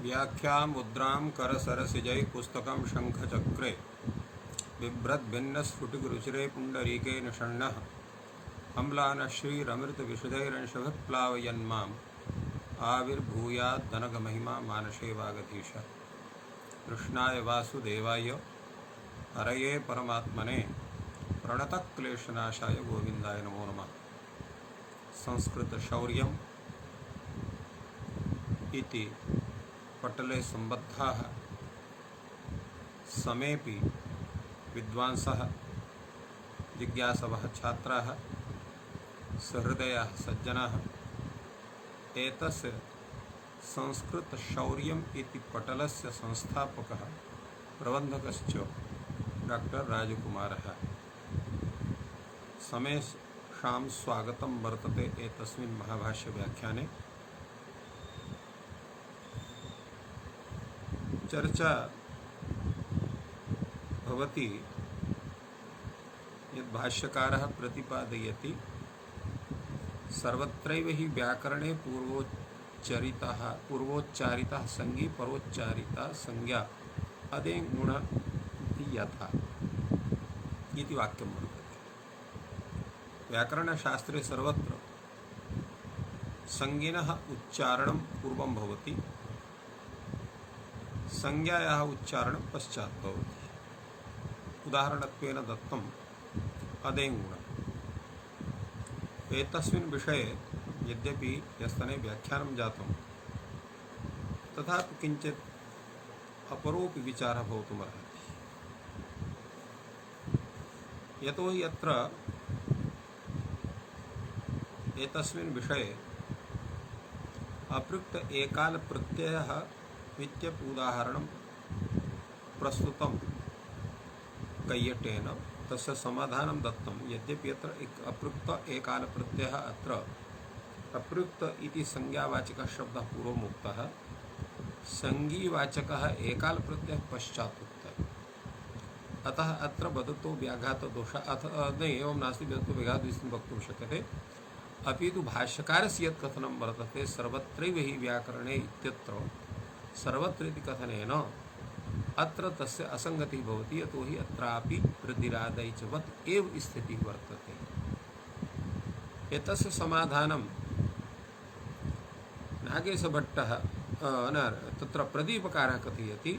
व्याख्या मुद्रां करसरसिजै पुस्तकं शङ्खचक्रे बिभ्रद्भिन्नस्फुटिकरुचिरे पुण्डरीके निषण्णः अम्लानश्रीरमृतविशुधैरंशभिप्लावयन्माम् आविर्भूयाद्दनगमहिमा मानसे वागधीश। कृष्णाय वासुदेवाय हरये परमात्मने प्रणतक्लेशनाशाय गोविन्दाय नमो नमः। संस्कृतशौर्यम् इति पटले सम्बद्धाः समेपि विद्वांसः जिज्ञासवः छात्राः सहृदयाः सज्जनाः एतस्य संस्कृतशौर्यम् इति पटलस्य संस्थापकः प्रबन्धकश्च डॉक्टर राजकुमारः। समेषां स्वागतं वर्तते एतस्मिन् महाभाष्यव्याख्याने। चर्चा भवति यद् भाष्यकारः प्रतिपादयति सर्वत्रैव हि व्याकरणे पूर्वोच्चारितः संज्ञा परोच्चारिता संज्ञा अदेङ्गुण इति यथा इति वाक्यं वर्तते। व्याकरणशास्त्रे सर्वत्र संज्ञिनः उच्चारणं पूर्वं भवति, संज्ञायाः उच्चारणं पश्चात् भवति। उदाहरणत्वेन दत्तम् अदेङ्गुण। एतस्मिन् विषये यद्यपि ह्यस्तने व्याख्यानं जातं तथापि किञ्चित् अपरोपि विचारः भवितुमर्हति। यतोहि अत्र एतस्मिन् विषये अपृक्त एकाल प्रत्ययः इत्यपुदाहरणं प्रस्तुतं कैयटेन। तस्य समाधानं दत्तं। यद्यपि अत्र अपृक्त एकाल प्रत्ययः अत्र अपृक्त इति संज्ञावाचकः शब्दः पूर्वमुक्तः, संज्ञीवाचकः एकाल प्रत्ययः पश्चात् उक्तः। अतः अत्र वदतो व्याघातदोषः एवं नास्ति, वदतो व्याघातदोषः वक्तुं शक्यते। अपि तु भाष्यकारस्य यत् कथनं वर्तते सर्वत्रैव हि व्याकरणे इत्यत्र सर्वत्र इति कथनेन अत्र तस्य असङ्गतिः भवति। यतोहि अत्रापि वृद्धिरादैचवत् एव स्थितिः वर्तते। एतस्य समाधानं नागेशभट्टः तत्र प्रदीपकारः कथयति।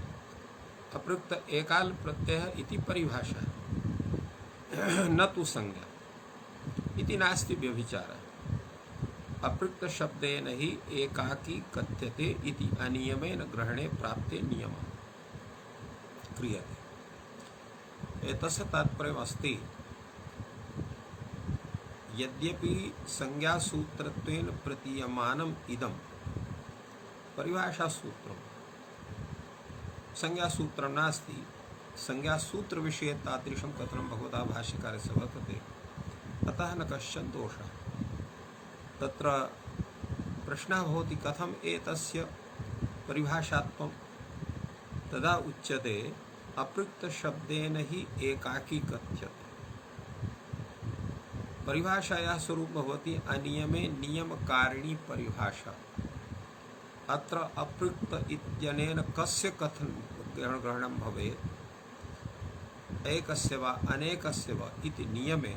अपृक्त एकाल प्रत्ययः इति परिभाषा न तु संज्ञा इति नास्ति व्यभिचारः। अपृक्त शब्देन हि एकाकी कथ्यते इति अनियमेन ग्रहणे प्राप्ते नियमः क्रियते। एतस्य तात्पर्यमस्ति यद्यपि संज्ञासूत्रत्वेन प्रतीयमानम् इदं परिभाषासूत्रं संज्ञासूत्रं नास्ति। संज्ञासूत्रविषये तादृशं कथनं भगवता भाष्यकारस्य वर्तते। अतः न कश्चन दोषः। तत्र प्रश्नः भवति कथम् एतस्य परिभाषात्वं तदा उच्यते अपृक्त शब्देन हि एकाकी कथ्यते। परिभाषायाः स्वरूपं भवति अनियमे नियमकारिणी परिभाषा। अत्र अपृक्त इत्यनेन कस्य कथन ग्रहणं भवेत्, एकस्य वा अनेकस्य वा इति नियमे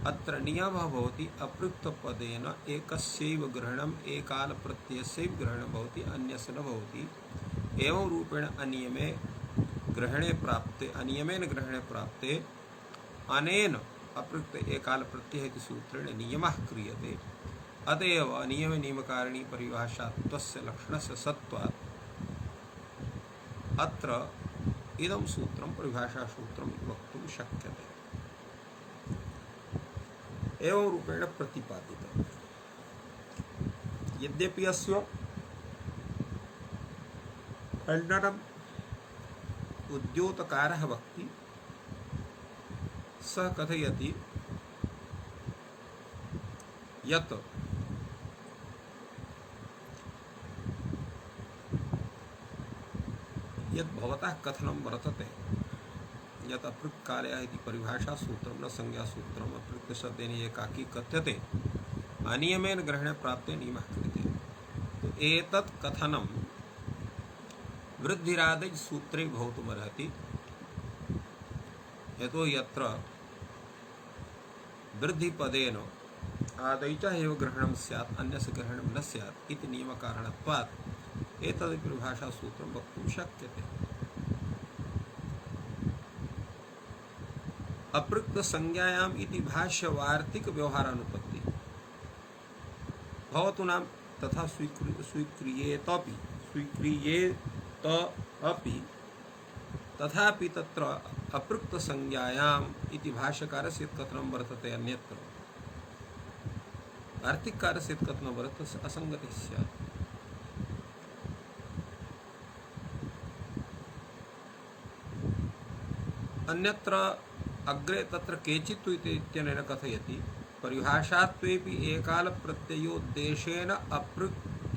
अत्र नियमः भवति अपृक्तपदेन एकस्यैव ग्रहणम् एकाल प्रत्ययस्यैव ग्रहणं भवति, अन्यस्य न भवति। एवं रूपेण अनियमेन ग्रहणे प्राप्ते अनेन अपृक्त एकाल प्रत्यय इति सूत्रेण नियमः क्रियते। अतएव नियम नियमकारिणी परिभाषात्वस्य लक्षणस्य सत्त्वात् अत्र इदं सूत्रं परिभाषासूत्रं वक्तुं शक्यते। एवं रूपेण प्रतिपादितम्। यद्यपि अस्य खण्डनम् उद्योतकारः वक्ति, सः कथयति यत् भवतः कथनं वर्तते यत् अपृक्तकालयः इति परिभाषासूत्रं न संज्ञासूत्रम् अपृक्तशब्देन एकाकी कथ्यते अनियमेन ग्रहणे प्राप्ते नियमः क्रियते। तो एतत् कथनं वृद्धिरादि सूत्रे भवितुमर्हति। यतो यत्र वृद्धिपदेन आदयितः एव ग्रहणं स्यात् अन्यस्य ग्रहणं न स्यात् इति नियमकारणत्वात् एतदपि भाषासूत्रं वक्तुं शक्यते। अपृक्त संज्ञायाम् इति भाष्यवार्तिक व्यवहारानुपत्ति भवतु नाम तथा स्वीक्रियेत अपि तथापि तत्र अपृक्त संज्ञायाम् इति भाष्यकारस्य कथनं वर्तते अन्यत्र वार्तिककारस्य कथनं वर्तते असंगतिः स्यात्। अन्यत्र अग्रे तत्र केचित् इत्यनेन कथयति परिभाषात्वेपि एकाल प्रत्ययोद्देशेन अपृक्त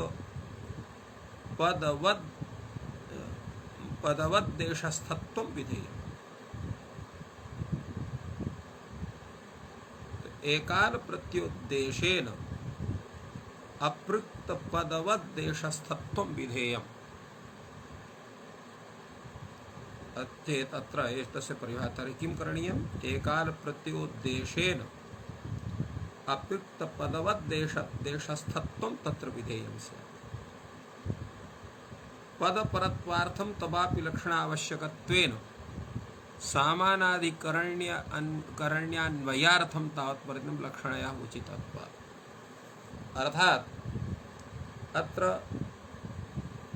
पदवद्देशस्थत्वं विधेयम्। एकाल प्रत्योद्देशेन अपृक्त पदवद्देशस्थत्वं विधेयम्। चेत् अत्र एतस्य परिभाषार्थं किं करणीयम्? एकाल प्रत्योद्देशेन अपृक्त पदवद्देशस्थत्वं तत्र विधेयं स्यात्। पदपरत्वार्थं तवापि लक्षणावश्यकत्वेन सामानाधिकरण्यान्वयार्थं तावत्पर्यन्तं लक्षणया उचितत्वात्। अर्थात् अत्र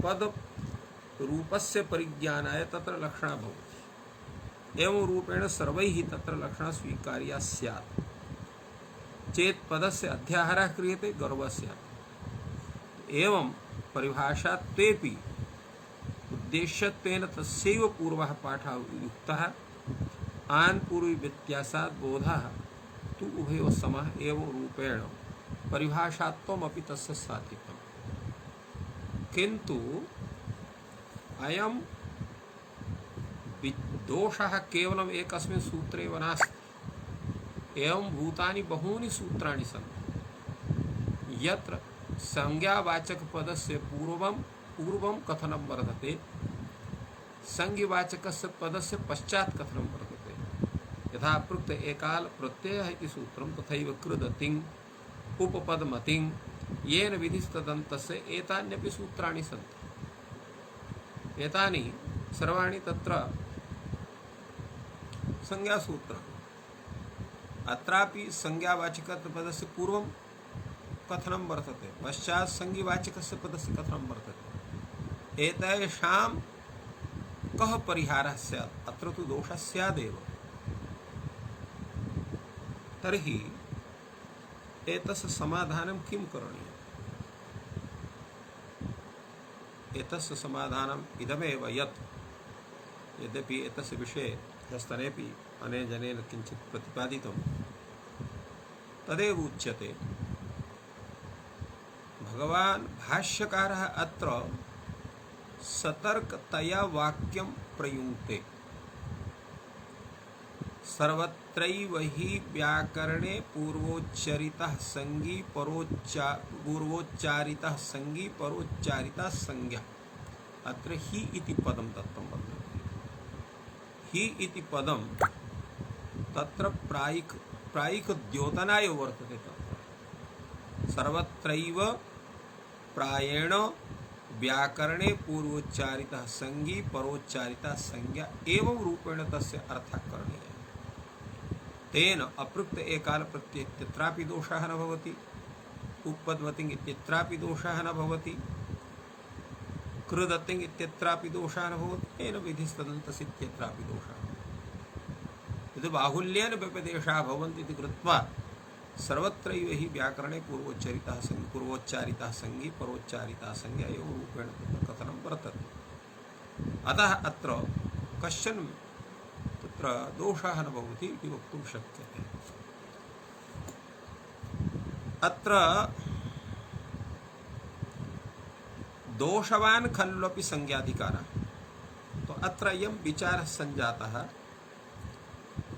पद रूपस्य परिज्ञानाय तत्र लक्षणा भवति। एवं रूपेण सर्वैः तत्र लक्षणा स्वीकार्या स्यात्। चेत् पदस्य अध्याहारः क्रियते गर्वः स्यात्। एवं परिभाषात्वेपि उद्देश्यत्वेन तस्यैव पूर्वः पाठः युक्तः आन्पूर्वी व्यत्यासात् बोधः तु उभयोः समः एवं रूपेण परिभाषात्वमपि तस्य साधितम्। किन्तु अयं दोषः केवलम् एकस्मिन् सूत्रे एव नास्ति। एवं भूतानि बहूनि सूत्राणि सन्ति यत्र संज्ञावाचकपदस्य पूर्वं कथनं वर्तते, संज्ञावाचकस्य पदस्य पश्चात् कथनं वर्तते। यथा पृक्त एकाल प्रत्ययः इति सूत्रं तथैव कृदतिं उपपदमतिं येन विधिस्तदन्तस्य एतान्यपि सूत्राणि सन्ति। एतानि सर्वाणि तत्र संज्ञासूत्राणि। अत्रापि संज्ञावाचकपदस्य पूर्वं कथनं वर्तते, पश्चात् संज्ञावाचकस्य पदस्य कथनं वर्तते। एतेषां कः परिहारः स्यात्? अत्र तु दोषः स्यादेव। तर्हि एतस्य समाधानं किं करणीयम्? एतस्य समाधानम् इदमेव यत् यद्यपि एतस्य विषये ह्यस्तनेपि अनेन जनेन किञ्चित् प्रतिपादितं तदेव उच्यते। भगवान् भाष्यकारः अत्र सतर्कतया वाक्यं प्रयुङ्क्ते। सर्वत्रैव हि व्याकरणे पूर्वोच्चारितः संज्ञी पूर्वोच्चारितः संज्ञी परोच्चारिता संज्ञा। अत्र हि इति पदं दत्तं वर्तते। हि इति पदं तत्र प्रायिकद्योतनाय वर्तते। तत्र सर्वत्रैव प्रायेण व्याकरणे पूर्वोच्चारितः संज्ञी परोच्चारिता संज्ञा एवं रूपेण तस्य अर्थः करणीयः। तेन अपृक्त एकाल प्रत्यय इत्यत्रापि दोषः न भवति, उपपद्मतिङ् इत्यत्रापि दोषः न भवति, कृदतिङ् इत्यत्रापि दोषः न भवति, तेन विधिस्तदन्तस्य इत्यत्रापि दोषः। यदि बाहुल्येन व्यपदेशाः भवन्ति इति कृत्वा सर्वत्रैव हि व्याकरणे पूर्वोच्चारितः संज्ञी परोच्चारिता संज्ञा एवं रूपेण कथनं वर्तते। अतः अत्र कश्चन तत्र दोषः न भवति इति वक्तुं शक्यते। अत्र दोषवान् खल्वपि संज्ञाधिकारः। तो अत्र अयं विचारः सञ्जातः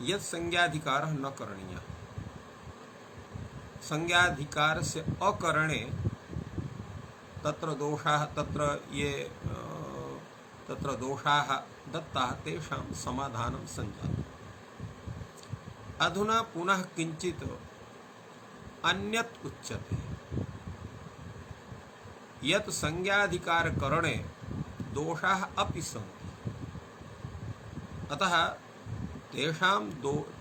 यत् संज्ञाधिकारः न करणीयः। संज्ञाधिकारस्य अकरणे तत्र दोषाः तत्र दोषाः दत्ताः तेषां समाधानं सञ्जातम्। अधुना पुनः किञ्चित् अन्यत् उच्यते यत् संज्ञाधिकारकरणे दोषाः अपि सन्ति, अतः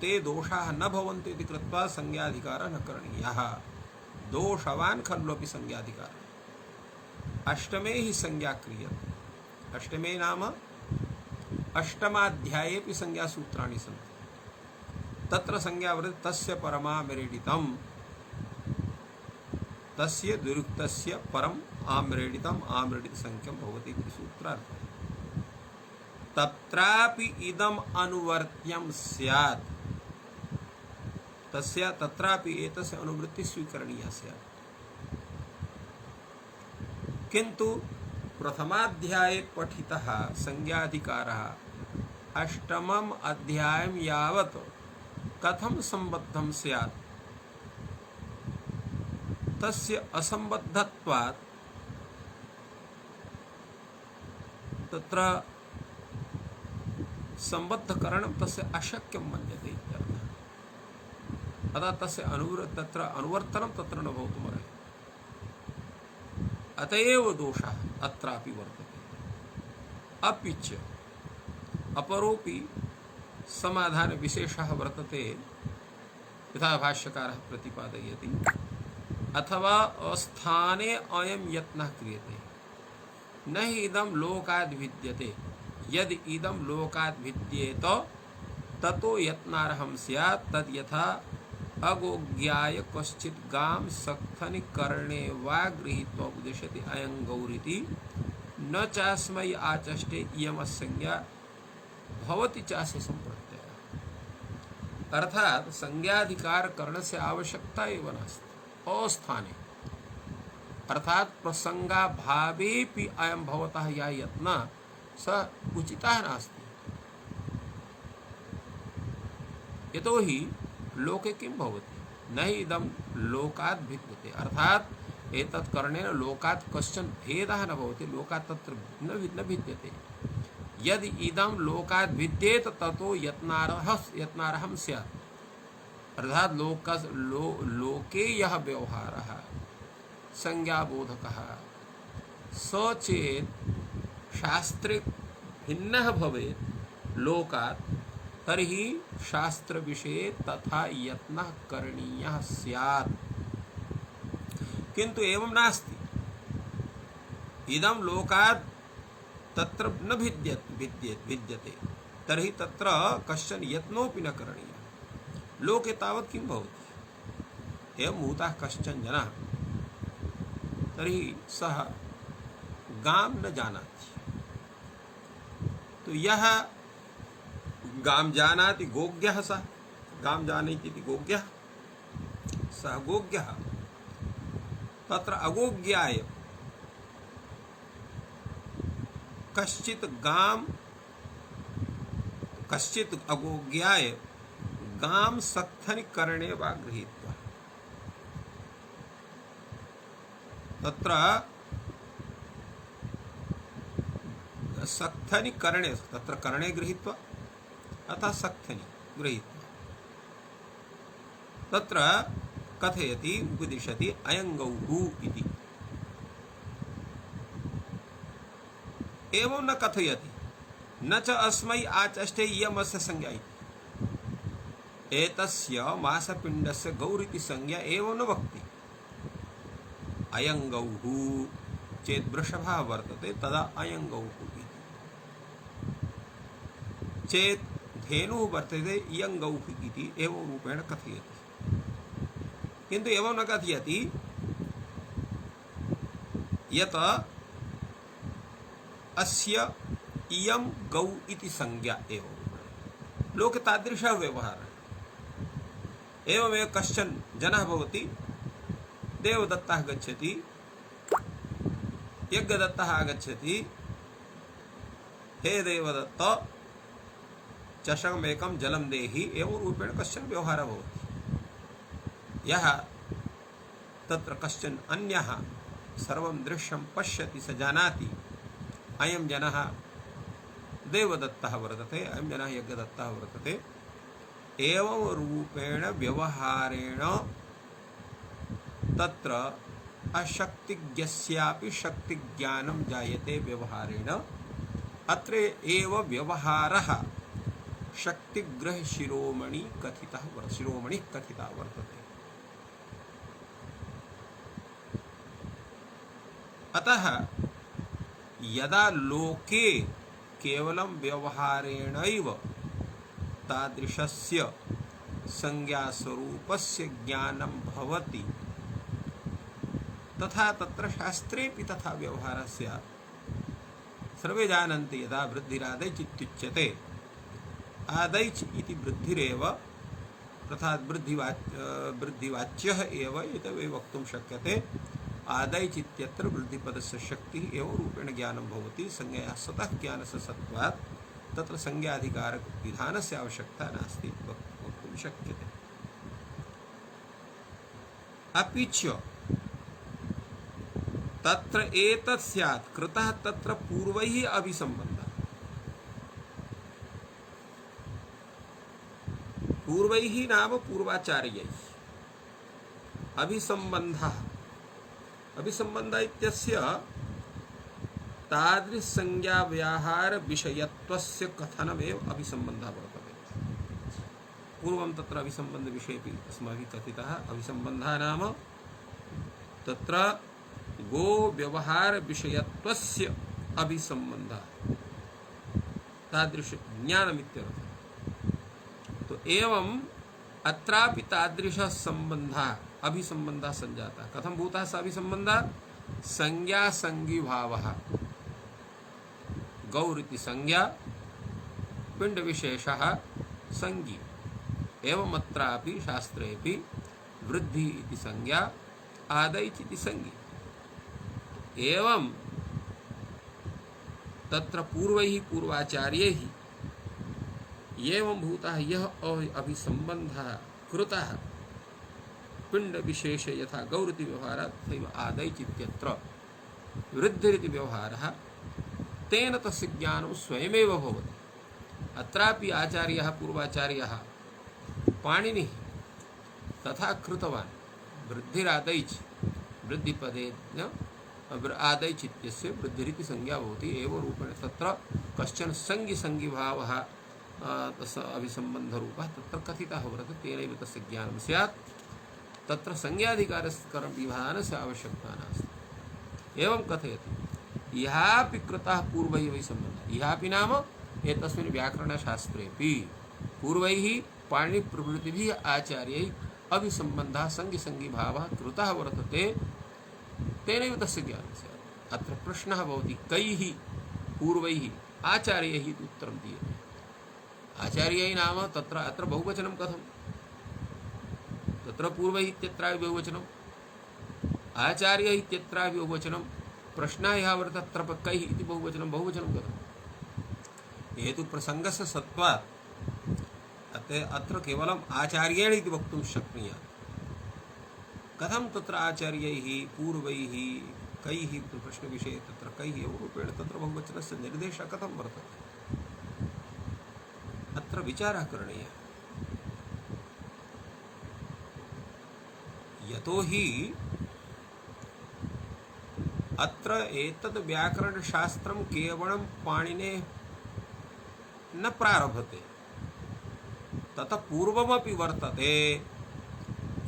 ते दोषाः न भवन्ति इति कृत्वा संज्ञाधिकारः न करणीयः। दोषवान् खलु अपि संज्ञाधिकारः। अष्टमे हि संज्ञा क्रियते। अष्टमे नाम अष्टमाध्यायेऽपि संज्ञासूत्राणि सन्ति। तत्र संज्ञा वर्तते तस्य परमामिरेडितम्, तस्य दुरुक्तस्य परम् आम्रेडितम् आम्रेडितसंख्यं भवति इति सूत्रार्थः। तत्रापि इदम् अनुवर्त्यं स्यात्, तत्रापि एतस्य अनुवृत्तिः स्वीकरणीया स्यात्। किन्तु प्रथमाध्याये पठितः संज्ञाधिकारः अष्टमम् अध्यायं यावत् कथं सम्बद्धं स्यात्? तस्य असम्बद्धत्वात् तत्र सम्बद्धकरणं तस्य अशक्यं मन्यते इत्यर्थः। अतः तस्य अनुवर्तनं तत्र न भवितुमर्हति। अत एव दोषः अत्रापि वर्तते। अपि च अपरोपि समाधानविशेषः वर्तते, यथा भाष्यकारः प्रतिपादयति। अथवा अस्थाने अयं यत्नः क्रियते न हि इदं लोकाद् भिद्यते, यदि इदं लोकाद् भिद्येत ततो यत्नार्हं स्यात्। तद् यथा अगोग्याय कश्चित् गां सक्थनिकर्णे वा गृहीत्वा उपदिशति अयं गौरिति न चास्मै आचष्टे इयमसंज्ञा भवति चास्य संप्रत्ययः। अर्थात संज्ञाधिकार करणस्य आवश्यकता एव नास्ति अस्थाने, अर्थात प्रसंगाभावेपि अयं भवतः या यत्नः स उचितः नास्ति। यतोहि लोके किं भवति, न हि इदं लोकात् भिद्यते, अर्थात एतत् करणेन लोकात् कश्चन भेदः न भवति, लोकात् तत्र न भिद्यते। यदि इदं लोकात् भिद्येत ततो यत्नार्हं स्यात्। अर्थात लोके यः व्यवहारः संज्ञाबोधकः स चेत् शास्त्रे भिन्नः भवेत् लोकात्, तर्हि शास्त्र विषये तथा यत्नः करणीयः स्यात्। किन्तु एवं नास्ति। इदं लोकात् तत्र न भिद्यते, तर्हि तत्र कश्चन यत्नोऽपि न करणीयः। लोके तावत् किं भवति, एवं भूतः कश्चन जनः, तर्हि सः गां न जानाति। तो यः गां जानाति गोज्ञः, सः गां जानाति इति गोज्ञः, सः गोज्ञः। तत्र अगोज्ञाय कश्चित् अगोज्ञाय गां सक्थनिकरणे वा गृहीत्वा, तत्र सक्थनिकरणे, तत्र करणे गृहीत्वा अतः सक्थनि गृहीत्वा तत्र कथयति उपदिशति अयं गौः इति। एवं न कथयति न च अस्मै आचष्टे इयमस्य संज्ञा इति। एतस्य मासपिण्डस्य गौरिति संज्ञा एवं न वक्ति। अयं गौः चेत् वृषभः वर्तते तदा अयं गौः इति, चेत् धेनुः वर्तते इयं गौः इति एवं रूपेण कथयति। किन्तु एवं न कथयति यत् अस्य इयं गौ इति संज्ञा एवं। लोके तादृशः व्यवहारः। एवमेव कश्चन जनः भवति, देवदत्तः गच्छति, यज्ञदत्तः आगच्छति, हे देवदत्त चषकमेकं जलं देहि, एवं रूपेण कश्चन व्यवहारः भवति। यः तत्र कश्चन अन्यः सर्वं दृश्यं पश्यति, स जानाति अयं जनः देवदत्तः वर्तते, अयं जनः यज्ञदत्तः वर्तते। एवं रूपेण व्यवहारेण तत्र अशक्तिज्ञस्यापि शक्तिज्ञानं जायते व्यवहारेण। अत्र एव व्यवहारः शक्तिग्रह शिरोमणि कथितः वर्तते। अतः यदा लोके केवलं व्यवहारेणैव तादृशस्य संज्ञास्वरूपस्य ज्ञानं भवति, तथा तत्र शास्त्रेऽपि तथा व्यवहारः स्यात्। सर्वे जानन्ति यदा वृद्धिरादैच् इत्युच्यते, आदैच् इति वृद्धिरेव अर्थात् वृद्धिवाच्यः एव एतदेव वक्तुं शक्यते। आदैच् इत्यत्र वृद्धिपदस्य शक्तिः एवं रूपेण ज्ञानं भवति। संज्ञया स्वतः ज्ञानस्य सत्त्वात् तत्र संज्ञाधिकारविधानस्य आवश्यकता नास्ति वक्तुं शक्यते। अपि च तत्र एतत् स्यात् कृतः तत्र पूर्वैः अभिसम्बन्धः। पूर्वैः नाम पूर्वाचार्यैः अभिसम्बन्धः। अभिसम्बन्ध इत्यस्य तादृश संज्ञा व्याहार विषयत्वस्य कथनमेव अभिसम्बन्धः वर्तते। पूर्वं तत्र अभिसम्बन्ध विषयेपि अस्माभिः कथितः। अभिसम्बन्धः नाम तत्र गो व्यवहार विषयत्वस्य अभिसम्बन्धः, तादृश ज्ञानमित्यर्थः। तो एवं अत्रापि तादृशः सम्बन्धः अभिसम्बन्धः सञ्जातः। कथं भूतः स अभिसम्बन्धः? संज्ञा संज्ञिभावः। गौरिति संज्ञा, पिण्डविशेषः संज्ञी। एवम् अत्रापि शास्त्रेऽपि वृद्धि इति संज्ञा, आदैच् इति संज्ञी। एवं तत्र पूर्वैः पूर्वाचार्यैः एवं भूतः यः अभिसम्बन्धः कृतः पिंड विशेषे यथा गौरिति व्यवहारः तथैव आदैच् इत्यत्र वृद्धिरिति व्यवहारः, तेन तस्य ज्ञानं स्वयमेव भवति। अत्रापि आचार्यः पूर्वाचार्यः पाणिनिः तथा कृतवान्। वृद्धिरादैच्, वृद्धिपदे आदैच् इत्यस्य वृद्धिरिति संज्ञा भवति। एवं रूपेण तत्र कश्चन संज्ञिभावः तस्य अभिसम्बन्धरूपः तत्र कथितः वर्तते, तेनैव तस्य ज्ञानं स्यात्। तत्र संज्ञाधिकारविधानस्य आवश्यकता नास्ति। एवं कथयति इहापि कृतः पूर्वैः अभिसम्बन्धः। इहापि नाम एतस्मिन् व्याकरणशास्त्रेऽपि पूर्वैः पाणिनिप्रभृतिभिः आचार्यैः अभिसम्बन्धः संज्ञिभावः कृतः वर्तते, तेनैव तस्य ज्ञानं स्यात्। अत्र प्रश्नः भवति कैः पूर्वैः आचार्यैः इति उत्तरं दीयते। आचार्यैः नाम तत्र अत्र बहुवचनं कथं? तत्र पूर्वैः इत्यत्रापि बहुवचनम्, आचार्यैः इत्यत्रापि बहुवचनं। प्रश्नः यः वर्तते तत्र कैः इति बहुवचनं कथं? हेतु प्रसङ्गस्य सत्त्वात् अत्र केवलम् आचार्येण इति वक्तुं शक्नुयात्। कथं तत्र आचार्यैः पूर्वैः कैः प्रश्नविषये तत्र कैः एवं रूपेण तत्र बहुवचनस्य निर्देशः कथं वर्तते? अत्र विचारः करणीयः। यतोहि अत्र एतद् व्याकरणशास्त्रं केवलं पाणिनेः न प्रारभते, ततः पूर्वमपि वर्तते।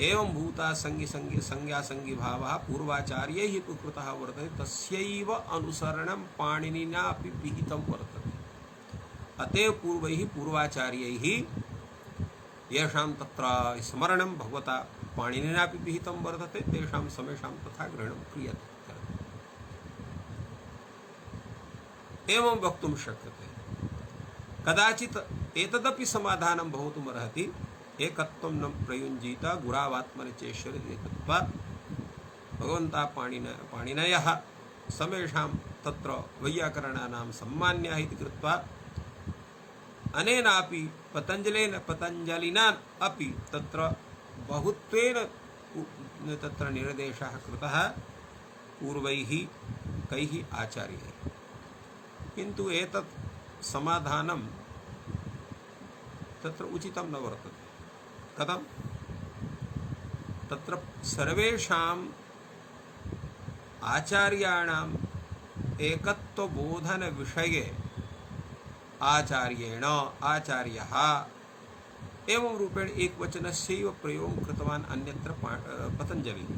एवं भूता संज्ञासंज्ञिभावः पूर्वाचार्यैः तु कृतः वर्तते, तस्यैव अनुसरणं पाणिनिना अपि विहितं वर्तते। अतएव पूर्वैः पूर्वाचार्यैः येषां तत्र स्मरणं भगवता पाणिनिनापि विहितं वर्तते, तेषां समेषां तथा ग्रहणं क्रियते। एवं वक्तुं शक्यते। कदाचित् एतदपि समाधानं भवितुमर्हति, एकत्वं न प्रयुञ्जीत गुरावात्मनि चेश्वर एकत्वात्। भगवन्तः पाणिनयः समेषां तत्र वैयाकरणानां सम्मान्यः इति कृत्वा अनेनापि पतञ्जलिना अपि तत्र बहुत्वेन तत्र निर्देशः कृतः पूर्वैः कैः आचार्यैः। किन्तु एतत् समाधानं तत्र उचितं न वर्तते। कथं? तत्र सर्वेषाम् आचार्याणाम् एकत्वबोधनविषये आचार्येण आचार्यः एवं रूपेण एकवचनस्यैव प्रयोगं कृतवान् अन्यत्र पतञ्जलिः।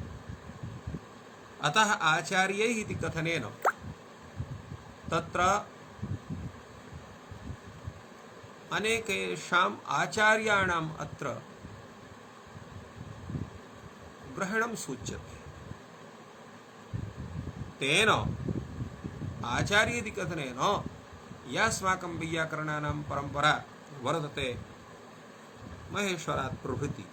अतः आचार्यैः इति कथनेन तत्र अनेकेषाम् आचार्याणाम् अत्र ग्रहणं सूच्यते। तेन आचार्य इति कथनेन यास्माकं वैयाकरणानां परम्परा वर्तते महेश्वरात् प्रभृति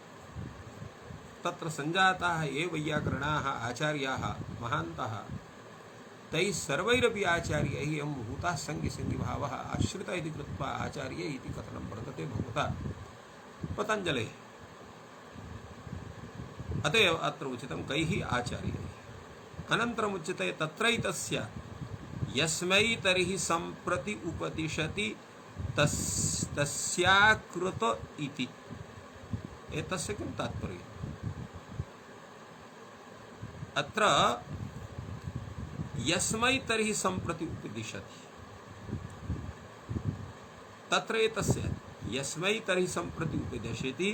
तत्र सञ्जाताः ये वैयाकरणाः आचार्याः महान्तः तैः सर्वैरपि आचार्यैः एवं भूताः संज्ञसंज्ञभावः आश्रितः इति कृत्वा आचार्य इति कथनं वर्तते भगवता पतञ्जलेः। अत एव अत्र उचितं कैः आचार्यैः। अनन्तरम् उच्यते तत्रैतस्य यस्मै तर्हि सम्प्रति उपदिशति तस्याकृत इति। एतस्य किं तात्पर्यम्? अत्र यस्मै तर्हि सम्प्रति उपदिशति तत्र एतस्य यस्मै तर्हि सम्प्रति उपदिशति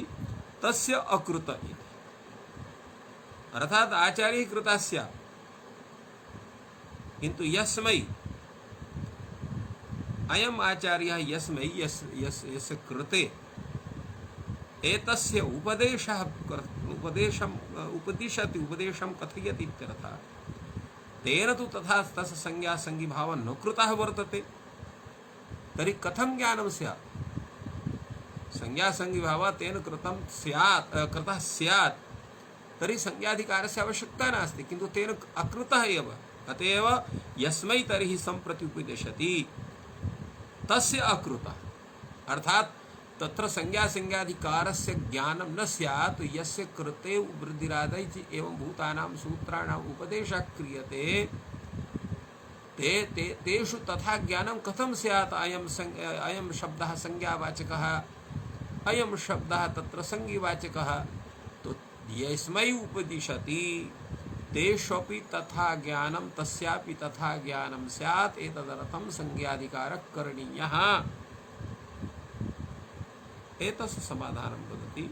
तस्य अकृत इति। अर्थात आचार्य कृतः स्यात् किन्तु यस्मै अयम् आचार्यः यस्मै यस्य कृते एतस्य उपदेशः उपदिशति उपदेशं कथयति इत्यर्थः। तेन तु तथा तस्य संज्ञा संज्ञिभावः न कृतः वर्तते तर्हि कथं ज्ञानं स्यात्? संज्ञा संज्ञिभावः तेन कृतः स्यात् तर्हि संज्ञाधिकारस्य आवश्यकता नास्ति, किन्तु तेन अकृतः एव। अतएव यस्मै तर्हि सम्प्रति उपदिशति तस्य अकृतः। अर्थात् तत्र संज्ञाधिकारस्य ज्ञानं न स्यात् यस्य कृते वृद्धिरादैः एवं भूतानां सूत्राणाम् उपदेशः क्रियते तेषु तथा ज्ञानं कथं स्यात्? अयं शब्दः संज्ञावाचकः, अयं शब्दः तत्र संज्ञावाचकः। तो यस्मै उपदिशति तेष्वपि तथा ज्ञानं तस्यापि तथा ज्ञानं स्यात्। एतदर्थं संज्ञाधिकारः करणीयः। एतस्य समाधानं वदति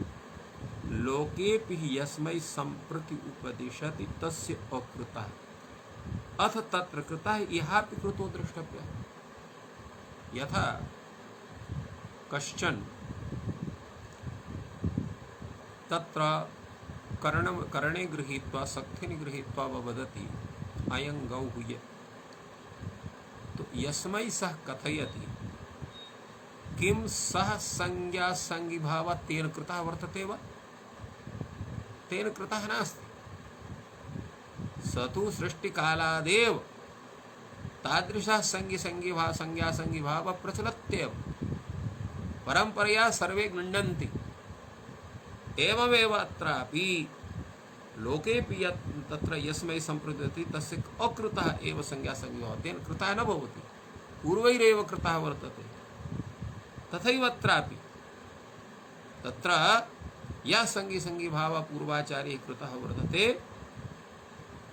लोकेऽपि यस्मै सम्प्रति उपदिशति तस्य अकृतः अथ तत्र कृतः इहापि कृतो द्रष्टव्यः। यथा कश्चन तत्र कर्णे गृहीत्वा सक्थिनि गृहीत्वा वदति अयं गौः। तो यस्मै सः कथयति किं सः संज्ञा संज्ञिभावः तेन कृतः वर्तते वा? तेन कृतः नास्ति। स तु सृष्टिकालादेव तादृशः संज्ञा संज्ञिभावः प्रचलत्येव। परम्परया सर्वे गृह्णन्ति। एवमेव अत्रापि लोकेऽपि यत् तत्र यस्मै सम्प्रति तस्य अकृतः एव संज्ञा संज्ञिभावः तेन कृतः न भवति, पूर्वैरेव कृतः वर्तते। तथैव अत्रापि तत्र या संज्ञिभावः पूर्वाचार्यैः कृतः वर्तते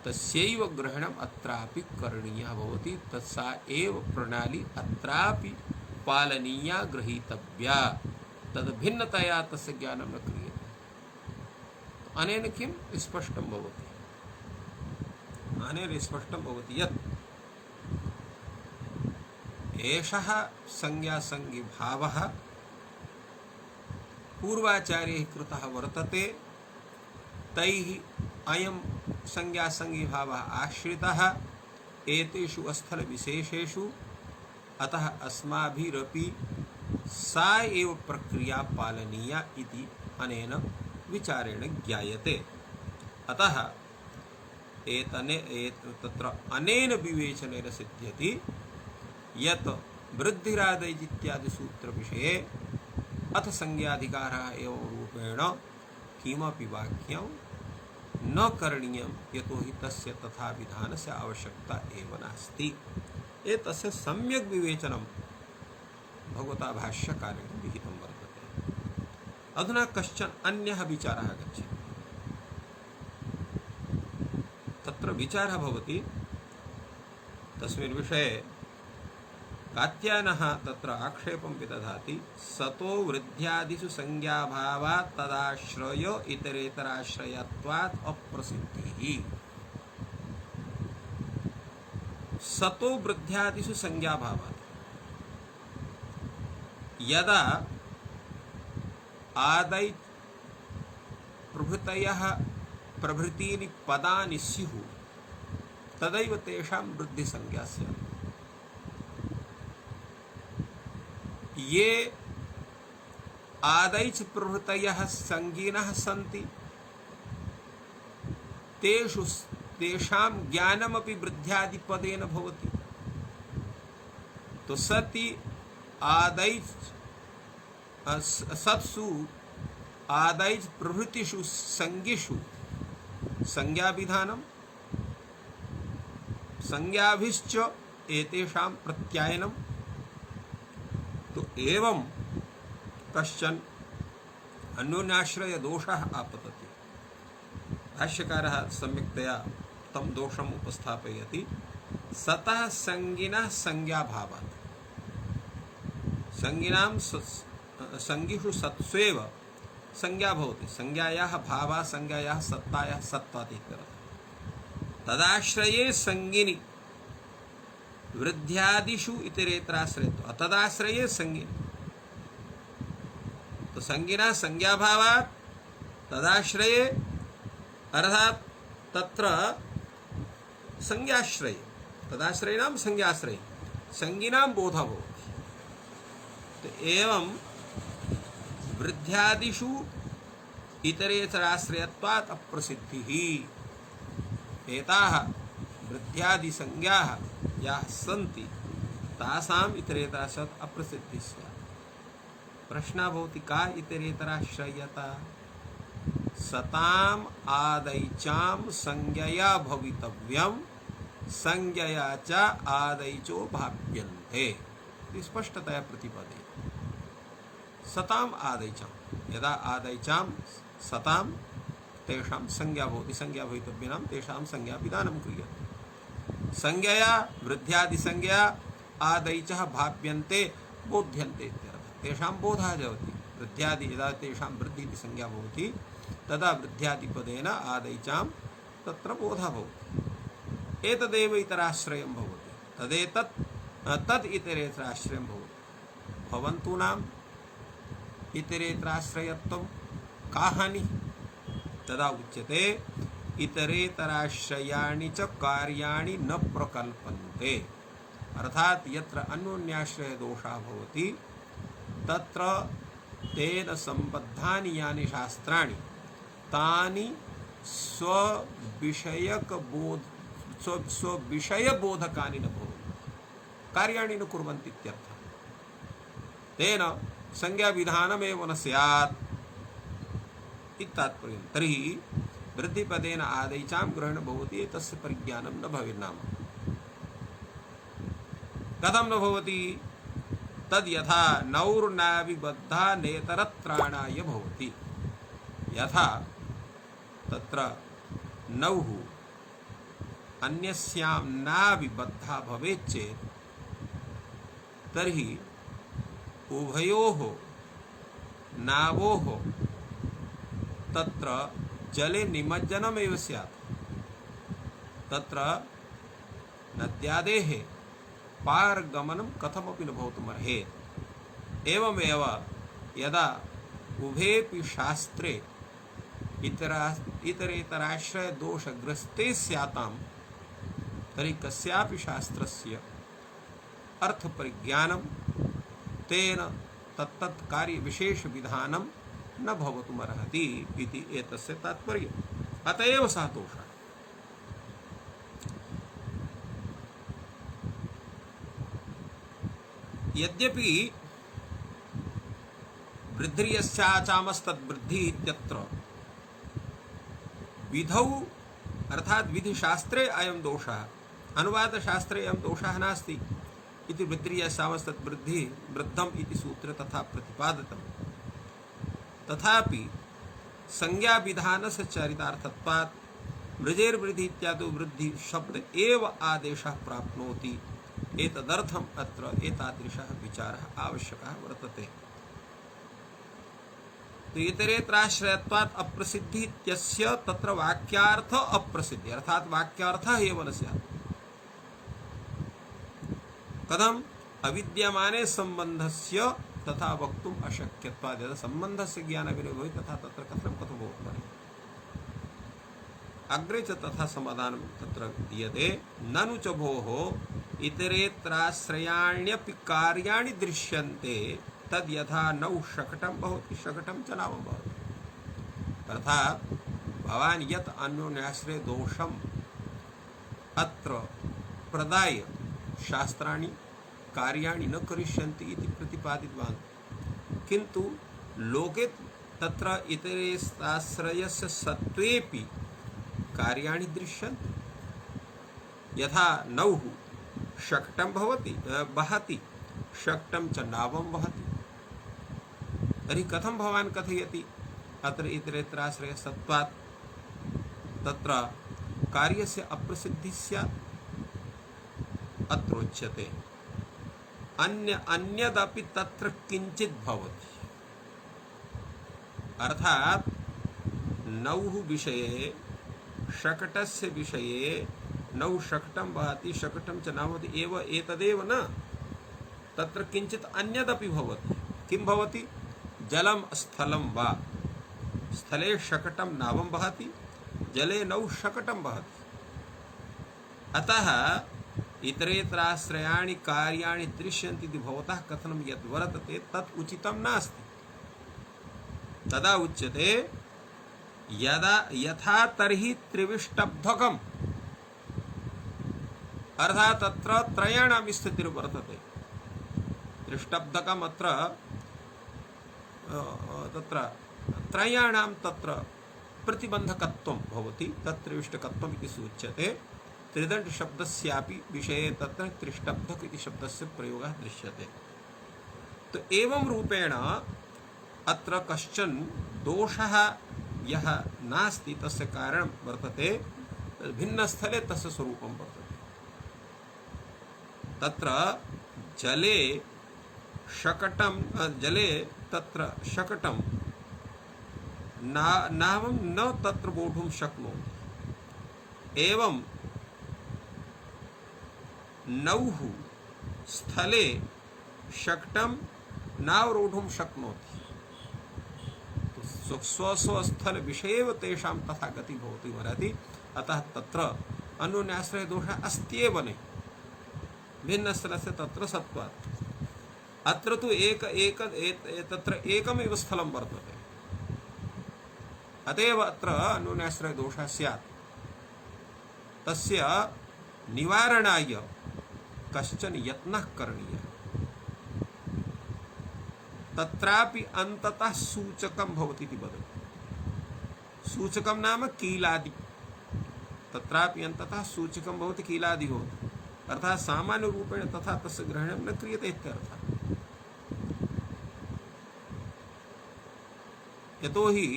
तस्यैव ग्रहणम् अत्रापि करणीयः भवति। तत्सा एव प्रणाली अत्रापि पालनीया ग्रहीतव्या। तद्भिन्नतया तस्य ज्ञानं न क्रियते। अनेन किं स्पष्टं भवति? अनेन स्पष्टं भवति यत् एषः संज्ञासंज्ञिभावः पूर्वाचार्यैः कृतः वर्तते, तैः अयं संज्ञासंज्ञिभावः आश्रितः एतेषु स्थलविशेषेषु। अतः अस्माभिरपि सा एव प्रक्रिया पालनीया इति अनेन विचारेण ज्ञायते। अतः तत्र अनेन विवेचनेन सिद्ध्यति यत् वृद्धिरादैः इत्यादि सूत्र विषये अथ संज्ञाधिकारः एवं रूपेण किमपि वाक्यं न करणीयं, यतोहि तस्य तथा विधानस्य आवश्यकता एव नास्ति। एतस्य सम्यक् विवेचनं भगवता भाष्यकारेण विहितं वर्तते। अधुना कश्चन अन्यः विचारः गच्छति। तत्र विचारः भवति तस्मिन् विषये कात्यायनः तत्र आक्षेपं विदधाति। सतो वृद्ध्यादिषु संज्ञाभावात् तदाश्रय इतरेतराश्रयत्वात् अप्रसिद्धिः। सतो वृद्ध्यादिषु संज्ञाभावात् यदा आदै प्रभृतयः प्रभृतीनि पदानि स्युः तदैव तेषां वृद्धिसंज्ञा स्यात्। ये आदैच प्रभृतयः संज्ञिनः सन्ति तेषु तेषां ज्ञानमपि वृद्ध्यादिपदेन भवति। तो सति आदैच सत्सु आदैच प्रभृतिषु संज्ञिषु संज्ञाविधानं संज्ञाभिश्च एतेषां प्रत्यायनं। तो एवं कश्चन अन्योन्याश्रय दोषः आपतति। भाष्यकारः सम्यक्तया तं दोषम् उपस्थापयति। सतः संज्ञिनः संज्ञाभावात् संज्ञिनां संज्ञिषु सत्स्वेव संज्ञा भवति। संज्ञायाः भावः संज्ञायाः सत्तायाः सत्त्वात् इत्यर्थः। तदाश्रये संज्ञिनि वृद्ध्यादिषु इतरेतराश्रयत्वात् तदाश्रये संज्ञिनि। तो संज्ञिना संज्ञाभावात् तदाश्रये अर्थात तत्र संज्ञाश्रये तदाश्रयिणां संज्ञाश्रये संज्ञिनां बोधः भवति। तो एवं वृद्ध्यादिषु इतरेतराश्रयत्वात् अप्रसिद्धिः। एताः वृद्ध्यादिसंज्ञाः याः सन्ति तासाम् इतरेतराश्रयात् अप्रसिद्धिः स्यात्। प्रश्नः भवति का इतरेतराश्रयता? सताम् आदैचां संज्ञया भवितव्यं संज्ञया च आदैचो भाव्यन्ते। स्पष्टतया प्रतिपादयति। सताम् आदैचां यदा आदैचां सतां तेषां संज्ञा भवति। संज्ञा भवितव्यानां तेषां संज्ञा विधानं क्रियते। संज्ञया वृद्ध्यादिसंज्ञा आदैचः भाव्यन्ते बोध्यन्ते इत्यर्थः। तेषां बोधः भवति। वृद्ध्यादि यदा तेषां वृद्धिः संज्ञा भवति तदा वृद्ध्यादिपदेन आदैचां तत्र बोधः भवति। एतदेव इतराश्रयं भवति। तदेतत् तद् इतरेतराश्रयं भवति। भवन्तूनाम् इतरेतराश्रयत्वं का हानिः? तदा उच्यते इतरेतराश्रयाणि च कार्याणि न प्रकल्पन्ते। अर्थात यत्र अन्योन्याश्रय दोषः भवति तत्र तेन संबद्धानि यानि शास्त्राणि तानि स्वविषयबोधकानि न भवन्ति, कार्याणि न कुर्वन्ति इत्यर्थः। तेन संज्ञाविधानमेव न स्यात् इत्तात्पर्यं। तर्हि वृद्धिपदेन आदैचां ग्रहणं भवति तस्य परिज्ञानं न भवेन्नाम। कथं न भवति? तद् यथा नौर्नाविबद्धा नेतरत्राणाय भवति। यथा तत्र नौः अन्यस्यां नाविबद्धा भवेत् चेत् तर्हि उभयोः नावोः तत्र जले निमज्जनमेव स्यात्। तत्र नद्यादेः पारगमनं कथमपि न भवितुमर्हेत्। एवमेव यदा उभेपि शास्त्रे इतरेतराश्रय दोषग्रस्ते स्यातां तर्हि कस्यापि शास्त्रस्य अर्थपरिज्ञानं तेन तत्तत् कार्यविशेष विधानं न भवितुमर्हति इति एतस्य तात्पर्यम्। अत एव सः दोषः। यद्यपि वृद्धिर्यस्याचामस्तद्वृद्धिः इत्यत्र विधौ अर्थात विधिशास्त्रे अयं दोषः, अनुवादशास्त्रे अयं दोषः नास्ति। इति वृद्धिर्यशावस्तत् वृद्धि वृद्धम इति सूत्र तथा प्रतिपादितम्। तथापि संज्ञा विधानस्य चरितार्थत्वात् मृजेर्वृद्धि इत्यादि वृद्धि शब्द एव आदेशः प्राप्नोति। एतदर्थम् अत्र एतादृशः विचारः आवश्यकः वर्तते। तो इतरेतराश्रयत्वात् अप्रसिद्धि इत्यस्य तत्र वाक्यार्थ अप्रसिद्धि अर्थात वाक्यार्थः एव न स्यात्। कथम अविद्यमाने संबंधस्य तथा वक्तुम् अशक्यत्वात्। यदा संबंधस्य ज्ञानविरोधो तथा तत्र कथनं भवति। अग्रे च तथा समाधानं तत्र दीयते। ननु च भोः इतरेतराश्रयाण्यपि कार्याणि दृश्यन्ते तद् यथा नौ शकटं भवति शकटं च नाम भवति। अर्थात् भवान् यत् अन्योन्याश्रय दोषम् अत्र प्रदाय शास्त्राणि कार्याणि न करिष्यन्ति इति प्रतिपादितवान्, किन्तु लोके तत्र इतरेतराश्रयस्य सत्त्वेपि कार्याणि दृश्यन्ते। यथा नौः शकटं भवति वहति शकटं च नावं वहति। तर्हि कथं भवान् कथयति अत्र इतरेतराश्रयसत्त्वात् तत्र कार्यस्य अप्रसिद्धिः स्यात्। अत्र उच्यते अन्यदपि तत्र किञ्चित् भवति। अर्थात् नौः विषये शकटस्य विषये नौ शकटं वहति शकटं च न भवति एव एतदेव न, तत्र किञ्चित् अन्यदपि भवति। किं भवति? जलं स्थलं वा, स्थले शकटं नावं वहति जले नौ शकटं वहति। अतः इतरेतराश्रयाणि कार्याणि दृश्यन्ते इति भवतः कथनं यद्वर्तते तत् उचितं नास्ति। तदा उच्यते यदा यथा तर्हि त्रिविष्टब्धकम् अर्थात् तत्र त्रयाणां स्थितिर्वर्तते। त्रिष्टब्धकम् अत्र तत्र त्रयाणां तत्र प्रतिबन्धकत्वं भवति तत् त्रिविष्टकत्वम् इति सूच्यते। त्रिदण्ड शब्दस्यापि विषये तत्र त्रिष्टब्धक इति शब्दस्य प्रयोगः दृश्यते। तो एवं रूपेण अत्र कश्चन दोषः यः नास्ति तस्य कारणं वर्तते भिन्नस्थले तस्य स्वरूपं वर्तते। तत्र जले शकटं जले तत्र शकटं नावं न तत्र वोढुं शक्नोति। एवं नौः स्थले शकटं नावरोढुं शक्नोति। स्वस्वस्थल विषये तेषां तथा गति भवति वरति। अतः तत्र अन्योन्याश्रय दोषः अस्त्येव नहि, भिन्नस्थलस्य तत्र सत्त्वात्। अत्र तु तत्र एकमेव स्थलं वर्तते, अतएव अत्र अन्योन्याश्रय दोषः स्यात्। तस्य निवारणाय कश्चन यत्नः करणीयः। तत्रापि अन्ततः सूचकं भवति इति वदति। सूचकं नाम कीलादि। तत्रापि अन्ततः सूचकं भवति कीलादि भवति। अर्थात् सामान्य रूपेण तथा तस्य ग्रहणं न क्रियते इत्यर्थः। यतोहि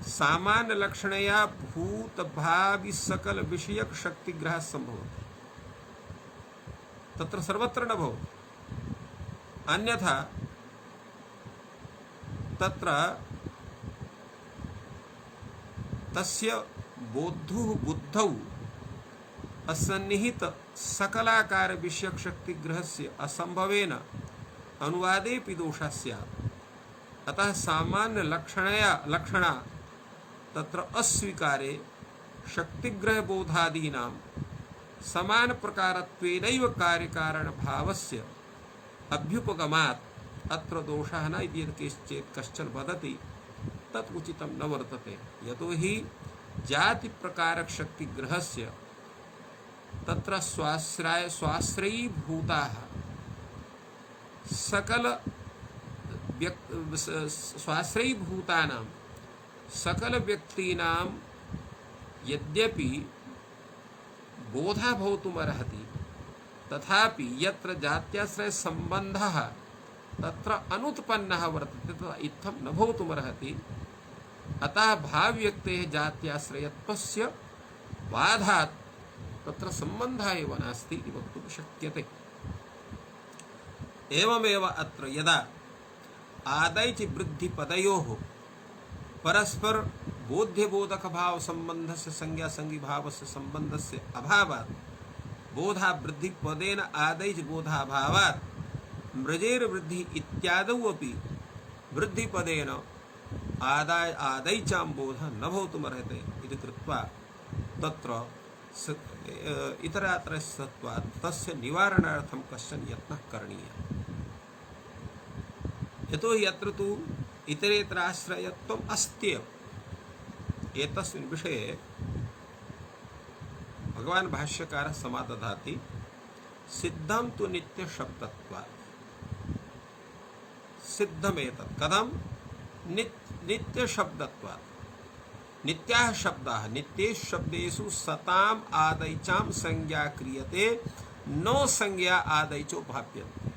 सामान्य लक्षणया भूत भावि सकल विषयक शक्तिग्रहः संभवति, तत्र सर्वत्र न भवति। अन्यथा तत्र तस्य बोद्धुः बुद्धौ असन्निहित सकलाकार विषयक शक्तिग्रहस्य असंभवेन अनुवादेपि दोषः स्यात्। अतः सामान्य लक्षणा तत्र अस्वीकारे शक्तिग्रह बोधादीनां समान प्रकारत्वेनैव कार्यकारण भावस्य अभ्युपगमात् अत्र दोषः न इति केचित् कश्चन वदति तत् उचितं न वर्तते। यतोहि जाति प्रकारक शक्तिग्रहस्य तत्र स्वाश्रयी भूताः सकल स्वाश्रयी भूतानां सकल व्यक्तीनां यद्यपि बोधा भवितुमर्हति तथापि यत्र जात्याश्रय संबंधः तत्र अनुत्पन्नः वर्तते तदा इत्थं न भवितुमर्हति। अतः भावव्यक्तेः जात्याश्रयत्वस्य बाधात् तत्र संबंधः एव नास्ति इति वक्तुं शक्यते। एवमेव अत्र यदा आदैच वृद्धिपदयोः परस्पर बोध्यबोधक भाव संबंधस्य संज्ञा संगी भावस्य संबंधस्य अभावात् बोधा वृद्धि पदेन आदैच बोधाभावात् मृजेर वृद्धि इत्यादौ अपि वृद्धि पदेन आदैचां बोधः न भवितुमर्हते इति कृत्वा तत्र इतरात्रयसत्वात् तस्य निवारणार्थं कश्चन यत्नः करणीयः। यतोहि अत्र तु इतरेतराश्रयत्वम् अस्त्येव। एतस्मिन् विषये भगवान् भाष्यकारः समादधाति सिद्धं तु नित्यशब्दत्वात्। सिद्धमेतत् कथं नित्यशब्दत्वात्। नित्याः शब्दाः नित्येषु शब्देषु सताम् आदैचां संज्ञा क्रियते नो संज्ञा आदैचो भाव्यन्ते।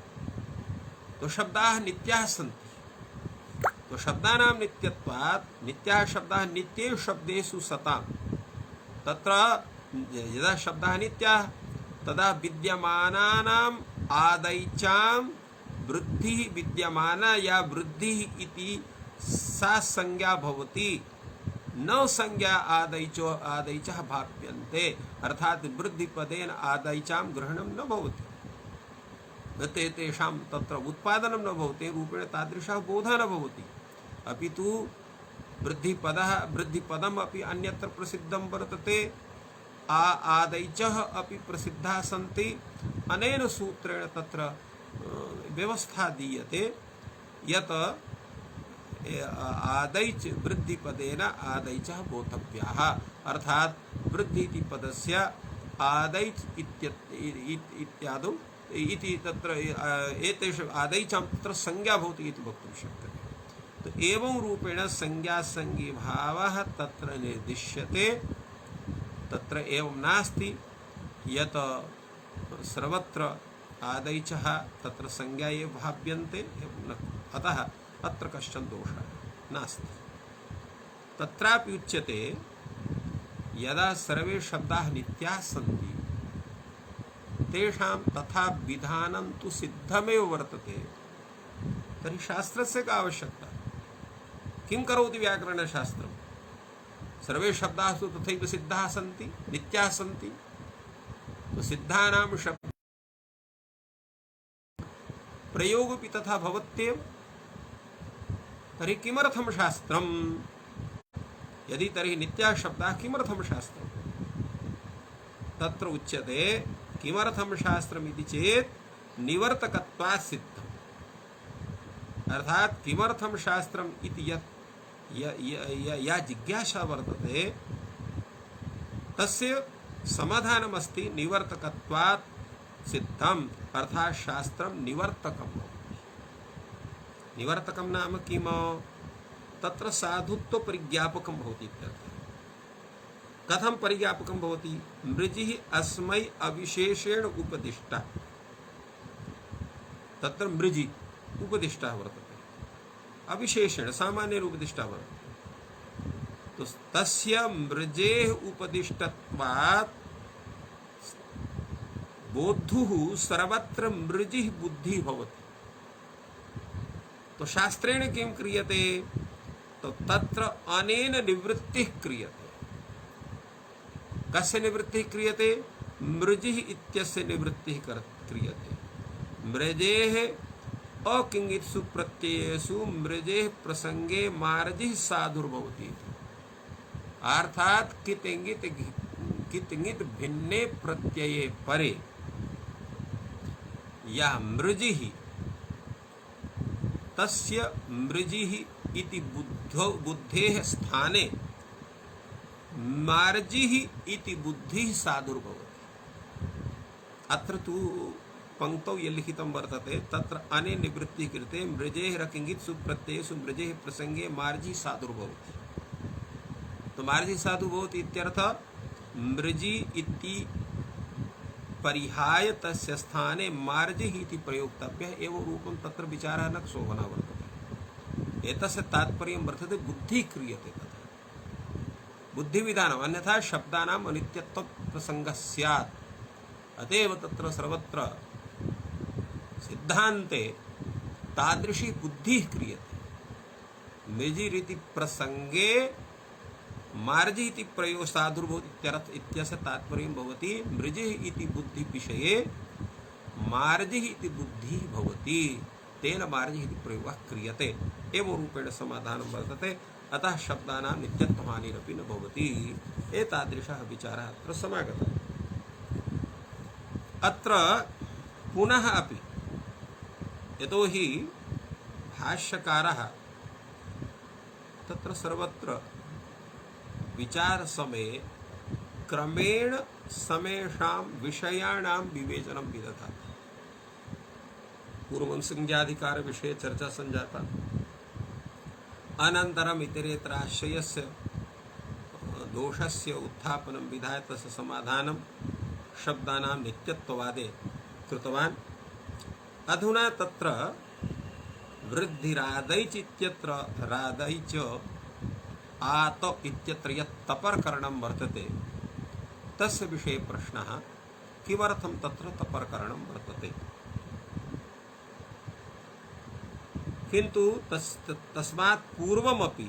तो शब्दाः नित्याः सन्ति। तो शब्दानां नित्यत्वात् नित्याः शब्दाः नित्येषु शब्देषु सताम्। तत्र यदा शब्दाः नित्याः तदा विद्यमानानाम् आदैचां वृद्धिः विद्यमाना या वृद्धिः इति सा संज्ञा भवति। न संज्ञा आदैचः भाव्यन्ते अर्थात वृद्धि पदेन आदैचां ग्रहणं न भवति। तेषां तत्र उत्पादनं न भवति रूपेण तादृशः बोधः न भवति। अपि तु वृद्धिपदम् अपि अन्यत्र प्रसिद्धं वर्तते। आदैचः अपि प्रसिद्धाः सन्ति। अनेन सूत्रेण तत्र व्यवस्था दीयते यत् आदैच वृद्धिपदेन आदैचः बोधव्याः अर्थात वृद्धि इति पदस्य आदैच इत्यादौ इति तत्र एतेषु आदैचां तत्र संज्ञा भवति इति वक्तुं शक्यते। तो एवं रूपेण संज्ञा संगी भावः तत्र निर्दिश्यते। तत्र एवं नास्ति यत् सर्वत्र आदैचः तत्र संज्ञा एव भाव्यन्ते एवं न। अतः अत्र कश्चन दोषः नास्ति। तत्रापि उच्यते यदा सर्वे शब्दाः नित्याः सन्ति तेषां तथा विधानं तु सिद्धमेव वर्तते तर्हि शास्त्रस्य का आवश्यकता। किं करोति व्याकरणशास्त्रं। सर्वे शब्दाः तु तथैव सिद्धाः सन्ति नित्याः सन्ति। तो सिद्धानां शब्द प्रयोगोऽपि तथा भवत्येव। तर्हि किमर्थं शास्त्रम्। यदि तर्हि नित्याः शब्दाः किमर्थं शास्त्रम्। तत्र उच्यते किमर्थं शास्त्रम् इति चेत् निवर्तकत्वात् सिद्धम्। अर्थात किमर्थं शास्त्रम् इति या जिज्ञासा वर्तते तस्य समाधानमस्ति निवर्तकत्वात् सिद्धम्। अर्थात शास्त्रं निवर्तकम्। निवर्तकं नाम किम। तत्र साधुत्व परिज्ञापकं भवति इत्यर्थः। कथं परिज्ञापकं भवति। मृजिः अस्मै अविशेषेण उपदिष्टा। तत्र मृजि उपदिष्टा वर्तते अविशेषेण सामान्येन उपदिष्टा वर्तते। तो तस्य मृजेः उपदिष्टत्वात् बोद्धुः सर्वत्र मृजिः बुद्धिः भवति। तो शास्त्रेण किं क्रियते। तो तत्र अनेन निवृत्तिः क्रियते। कस्य निवृत्तिः क्रियते। मृजिः इत्यस्य निवृत्तिः क्रियते। मृजेः अकिङ्गित्सु प्रत्ययेषु मृजेः प्रसंगे मार्जिः साधुर्भवति। अर्थात कितिङ्गित भिन्ने प्रत्यये परे या मृजिः तस्य मृजिः इति बुद्धेः स्थाने मार्जिः इति बुद्धिः साधुर्भवति। अत्र तु पंक्तौ यत् लिखितं वर्तते तत्र अनेन निवृत्तिः कृते मृजेः रकिङ्गित्सु प्रत्ययेषु मृजेः प्रसंगे मार्जिः साधुर्भवति। तो मार्जिः साधु भवति इत्यर्थ मृजि इति परिहाय तस्य स्थाने मार्जिः इति प्रयोक्तव्यः एवं रूपं तत्र विचारः न शोभना वर्तते। एतस्य तात्पर्यं वर्तते बुद्धिः क्रियते तथा बुद्धिविधानम्, अन्यथा शब्दानाम् अनित्यत्व प्रसंगः स्यात्। अतएव तत्र सर्वत्र सिद्धान्ते तादृशी बुद्धिः क्रियते। मृजिरिति प्रसंगे मार्जि इति प्रयोग साधुर्भवति इत्यर्थ इत्यस्य तात्पर्यं भवति मृजिः इति बुद्धि विषये मार्जिः इति बुद्धिः भवति, तेन मार्जिः इति प्रयोगः क्रियते एवं रूपेण समाधानं वर्तते। अतः शब्दानां नित्यत्वहानिरपि न भवति। एतादृशः विचारः अत्र समागतः। अत्र पुनः अपि यतोहि भाष्यकारः तत्र सर्वत्र विचार समये क्रमेण समेषां विषयाणां विवेचनं विदधाति। पूर्वं संज्ञाधिकार विषये चर्चा संजाता, अनन्तरम् इतरेतराश्रयस्य दोषस्य उत्थापनं विधाय तस्य समाधानं शब्दानां नित्यत्ववादे कृतवान्। अधुना तत्र वृद्धिरादैच इत्यत्र रादैच आत इत्यत्र यत् तपर्करणं वर्तते तस्य विषये प्रश्नः, किमर्थं तत्र तपर्करणं वर्तते। किन्तु तस्मात् पूर्वमपि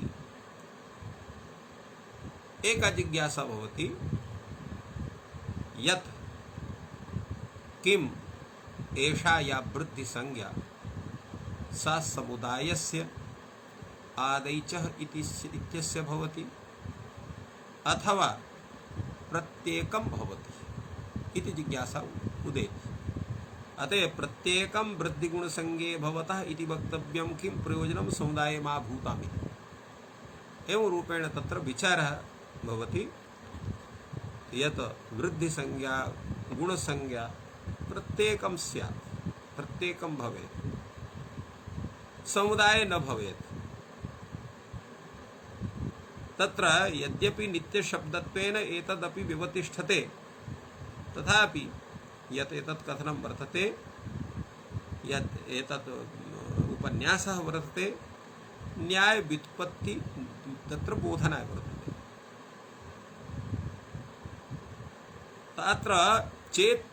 एका जिज्ञासा भवति यत् किम् एषा या वृद्धिसंज्ञा सा समुदायस्य आदैचः इत्यस्य भवति अथवा प्रत्येकं भवति इति जिज्ञासा उदेति। अतः प्रत्येकं वृद्धिगुणसंज्ञे भवतः इति वक्तव्यं किं प्रयोजनं समुदाये मा भूतामि। एवं रूपेण तत्र विचारः भवति यत् वृद्धिसंज्ञा गुणसंज्ञा प्रत्येकं स्यात्, प्रत्येकं भवेत्, समुदाये न भवेत्। तत्र यद्यपि नित्यशब्दत्वेन एतदपि विवतिष्ठते, तथापि यत् एतत् कथनं वर्तते, यत् एतत् उपन्यासः वर्तते, न्याय व्युत्पत्ति तत्र बोधनाय वर्तते। तत्र चेत्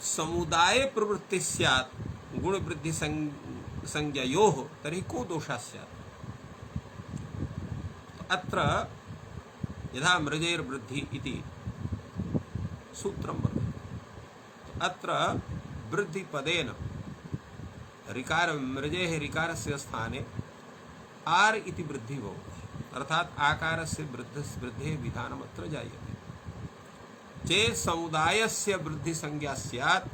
समुदाये प्रवृत्ति स्यात् गुणवृद्धि संज्ञयोः, तर्हि को दोषः स्यात्। अत्र यथा मृजेर्वृद्धि इति सूत्रं वर्तते, अत्र वृद्धिपदेन ऋकार मृजेः ऋकारस्य स्थाने आर् इति वृद्धिः भवति, अर्थात् आकारस्य वृद्धेः विधानम् अत्र जायते। चेत् समुदायस्य वृद्धिसंज्ञा स्यात्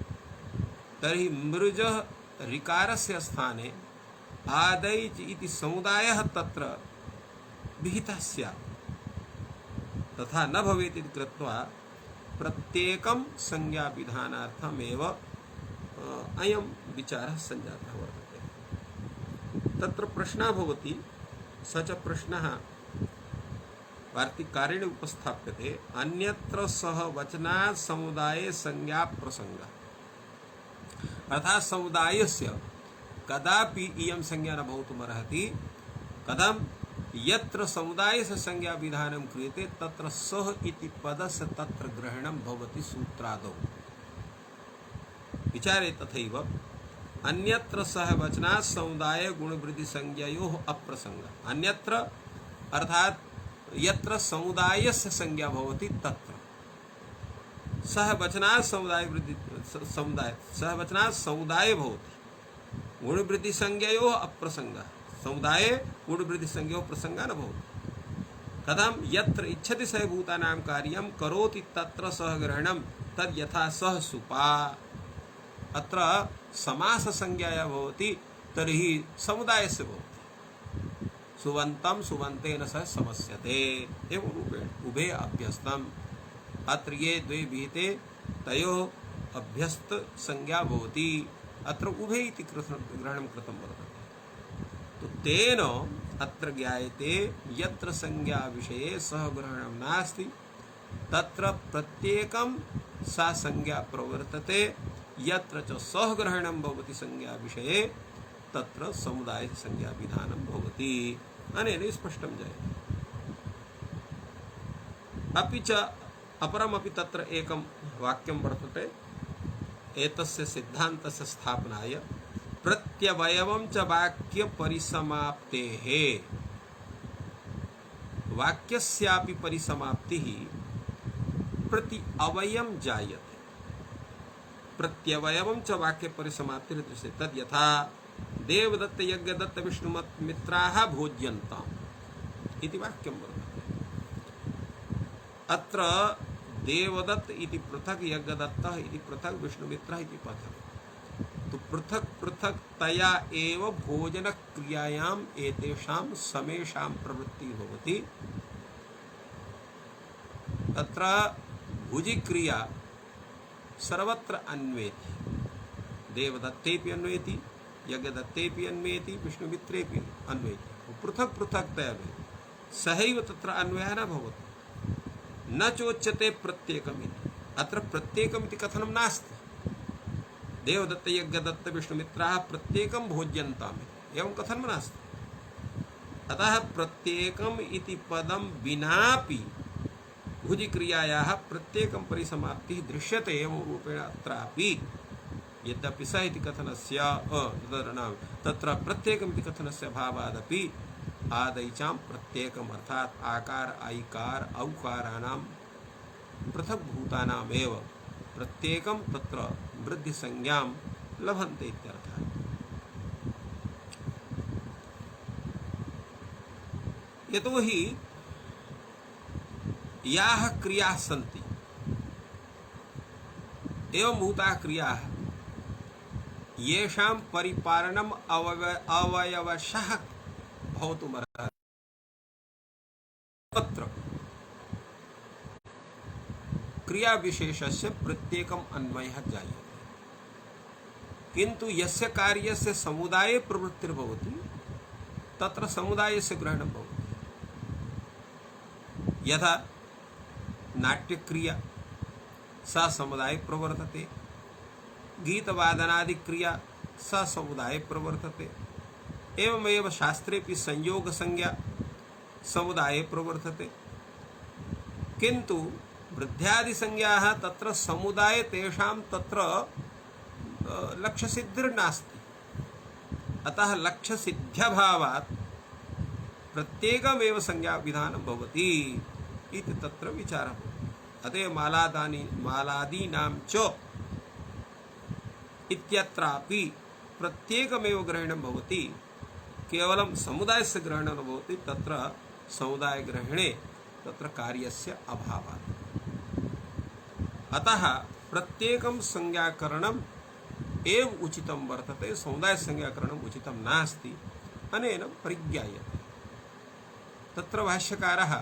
तर्हि मृजः ऋकारस्य स्थाने आदैच इति समुदायः तत्र विहितः स्यात्। तथा न भवेत् इति कृत्वा प्रत्येकं संज्ञा विधानार्थमेव अयं विचारः संजातः वर्तते। तत्र प्रश्नः भवति, स च प्रश्नः वार्तिकारेण उपस्थाप्यते। अन्यत्र सह वचनात् समुदाये संज्ञा प्रसंगः, अर्थात् समुदायस्य कदापि इयं संज्ञा न भवितुमर्हति। कथं? यत्र समुदायस्य संज्ञा विधानं क्रियते तत्र सः इति पदस्य तत्र ग्रहणं भवति सूत्रादौ। विचारे तथैव अन्यत्र सह वचनात् समुदाय गुणवृद्धि संज्ञयोः अप्रसंगः। अन्यत्र अर्थात् यत्र समुदायस्य संज्ञा भवति तत्र सह वचनात् समुदाय वृद्धि सह वचनात् समुदाय भवति, गुणवृद्धि संज्ञयोः अप्रसंगः। समुदाये गुणवृद्धि संज्ञयोः प्रसंगः न भवति। कथं? यत्र इच्छति सः भूतानां कार्यं करोति तत्र सह ग्रहणं तद् यथा सः सुपा। अत्र समास संज्ञा भवति तर्हि समुदायस्य भवति। सुवन्तं सुवन्तेन सह समस्यते एवं रूपेण उभे अभ्यस्तम्। अत्र ये द्वे विहिते तयोः अभ्यस्त संज्ञा भवति। अत्र उभे इति ग्रहणं कृतं वर्तते। तो तेन अत्र ज्ञायते यत्र संज्ञा विषये सह ग्रहणं नास्ति तत्र प्रत्येकं सा संज्ञा प्रवर्तते यत्र च सहग्रहणं भवति संज्ञा विषये तत्र समुदाय संज्ञा विधानं भवति अनेन स्पष्टं जायते। अपि च अपरमपि तत्र एकं वाक्यं वर्तते एतस्य सिद्धान्तस्य स्थापनाय प्रत्यवयवं च वाक्य परिसमाप्तेः वाक्यस्यापि परिसमाप्तिः प्रति अवयं जायते प्रत्यवयवं च वाक्य परिसमाप्तिः दृश्यते तद् यथा देवदत्त यज्ञदत्त विष्णुमत् मित्राः भोज्यन्ताम् इति वाक्यं वर्तते। अत्र देवदत्त इति पृथक् यज्ञदत्तः इति पृथक् विष्णुमित्रः इति पृथक् तो पृथक् पृथक् तया एव भोजन क्रियायाम् एतेषां समेषां प्रवृत्तिः भवति। अत्र भुजि क्रिया सर्वत्र अन्वेति देवदत्तेपि अन्वेति यज्ञदत्तेपि अन्वेति विष्णुमित्रेपि अन्वेति पृथक् पृथक् तया सहैव तत्र अन्वयः न भवति न चोच्यते प्रत्येकमिति। अत्र प्रत्येकमिति कथनं नास्ति। देवदत्त यज्ञदत्त विष्णुमित्राः प्रत्येकं भोज्यन्ताम् एवं कथनं नास्ति। अतः प्रत्येकम् इति पदं विनापि भुजि क्रियायाः प्रत्येकं परिसमाप्तिः दृश्यते एवं रूपेण अत्रापि यद्यपि स इति कथनस्य तत्र प्रत्येकमिति कथनस्य भावादपि आदैचां प्रत्येकम् अर्थात् आकार ऐकार औकाराणां पृथग्भूतानामेव प्रत्येकं तत्र वृद्धिसंज्ञां लभन्ते इत्यर्थः। यतोहि याः क्रियाः सन्ति एवं भूताः क्रियाः येषां परिपालनम् अवयवशः भवतुमर्हति तत्र क्रियाविशेषस्य प्रत्येकम् अन्वयः जायते किन्तु यस्य कार्यस्य समुदाये प्रवृत्तिर्भवति तत्र समुदायस्य ग्रहणं भवति। यथा नाट्यक्रिया सा समुदाये प्रवर्तते गीतवादनादिक्रिया सा समुदाये प्रवर्तते एवमेव शास्त्रेपि संयोग संज्ञा समुदाये प्रवर्तते किन्तु वृद्ध्यादि संज्ञाः तत्र समुदाये तेषां तत्र लक्ष्यसिद्धिर्नास्ति। अतः लक्ष्यसिद्ध्यभावात् प्रत्येकमेव संज्ञा विधानं भवति इति तत्र विचारः भवति। अतः मालादीनां च इत्यत्रापि प्रत्येकमेव ग्रहणं भवति केवलं समुदायस्य ग्रहणं न भवति तत्र समुदायग्रहणे तत्र कार्यस्य अभावात्। अतः प्रत्येकं संज्ञाकरणम् एव उचितं वर्तते समुदाय संज्ञाकरणम् उचितं नास्ति अनेन परिज्ञायते। तत्र भाष्यकारः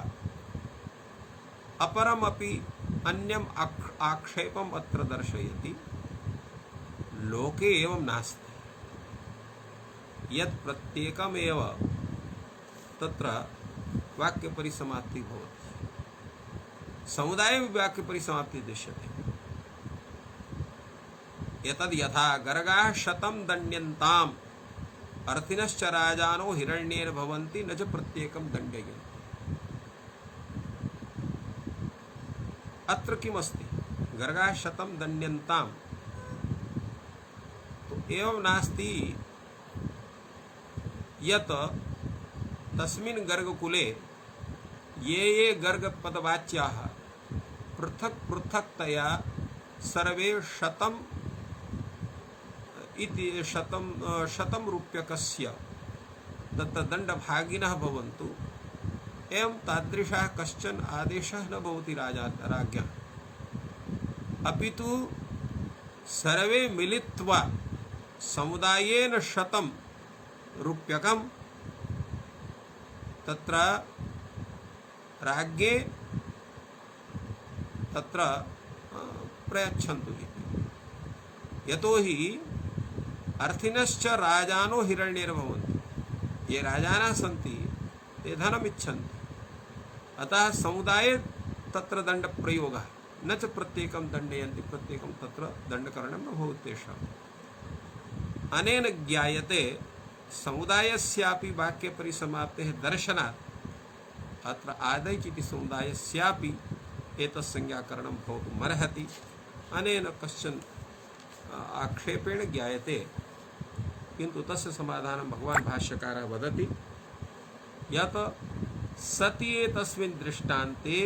अपरमपि अन्यम् आक्षेपम् अत्र दर्शयति लोके एवं नास्ति यत् प्रत्येकमेव तत्र वाक्यपरिसमाप्तिः भवति समुदाये वाक्यपरिसमाप्तिः दृश्यते। एतद् यथा गर्गाः शतं दण्ड्यन्ताम् अर्थिनश्च राजानो हिरण्येन भवन्ति न च प्रत्येकं दण्डयन्ति। अत्र किमस्ति गर्गाः शतं दण्ड्यन्ताम् तो एवं नास्ति यत तस्मिन् गर्गकुले ये गर्गपदवाच्याः पृथक् पृथक्तया सर्वे शतम् इति शतं रूप्यकस्य तत्र दण्डभागिनः भवन्तु एवं तादृशः कश्चन आदेशः न भवति राज्ञः अपितु सर्वे मिलित्वा समुदायेन 100 रूप्यकं तत्र राज्ञे तत्र प्रयच्छन्तु इति। यतोहि अर्थिनश्च राजानो हिरण्येन भवन्ति। ये राजानः सन्ति ते धनम् इच्छन्ति। अतः समुदाये तत्र दण्डप्रयोगः न च प्रत्येकं दण्डयन्ति प्रत्येकं तत्र दण्डकरणं न भवति तेषाम्। अनेन ज्ञायते समुदायस्यापि वाक्यपरिसमाप्तेः दर्शनात् अत्र आदैच् इति समुदायस्यापि एतत्संज्ञाकरणं भवितुमर्हति। अनेन कश्चन आक्षेपेण ज्ञायते, किन्तु तस्य समाधानं भगवान् भाष्यकारः वदति यत् सति एतस्मिन् दृष्टान्ते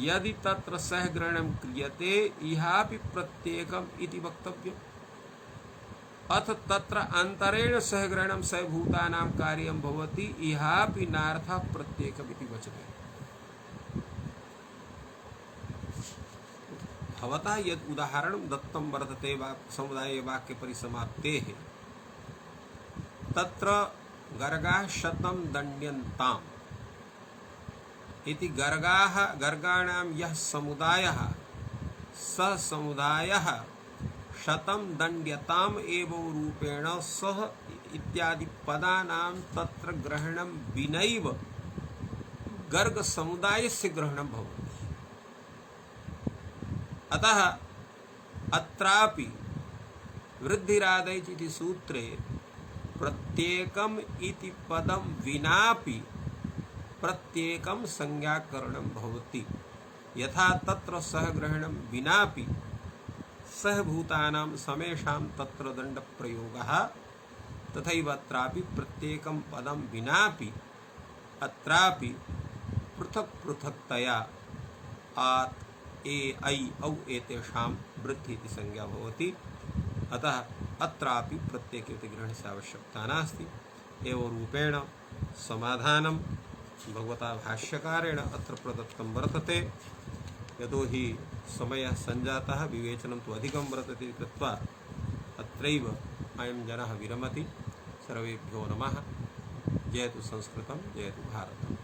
यदि तत्र सहग्रहणं क्रियते इहापि प्रत्येकम् इति वक्तव्यम्। अथ तत्र अन्तरेण सहग्रहणं सहभूतानां कार्यं भवति इहापि नार्थः प्रत्येकम् इति वचने। भवता यद् उदाहरणं दत्तं वर्तते समुदाये वाक्यपरिसमाप्तेः, तत्र गर्गाः शतं दण्ड्यन्ताम् इति गर्गाणां यः समुदायः सः समुदायः शतं दण्ड्यताम् एव रूपेण सः इत्यादि पदानां तत्र ग्रहणं विनैव गर्ग समुदायस्य ग्रहणं भवति। अतः अत्रापि वृद्धिरादैच् इति सूत्रे प्रत्येकम् इति पदं विनापि प्रत्येकं संज्ञाकरणं भवति। यथा तत्र सहग्रहणं विनापि सहभूतानां समेषां तत्र दण्डप्रयोगः, तथैव अत्रापि प्रत्येकं पदं विनापि अत्रापि पृथक् पृथक्तया आत् ए ऐ औ एतेषां वृद्धि इति संज्ञा भवति। अतः अत्रापि प्रत्येके इति ग्रहणस्य आवश्यकता नास्ति। एवं रूपेण समाधानं भगवता भाष्यकारेण अत्र प्रदत्तं वर्तते। यतोहि समयः सञ्जातः, विवेचनं तु अधिकं वर्तते कृत्वा अत्रैव अयं जनः विरमति। सर्वेभ्यो नमः। जयतु संस्कृतं, जयतु भारतम्।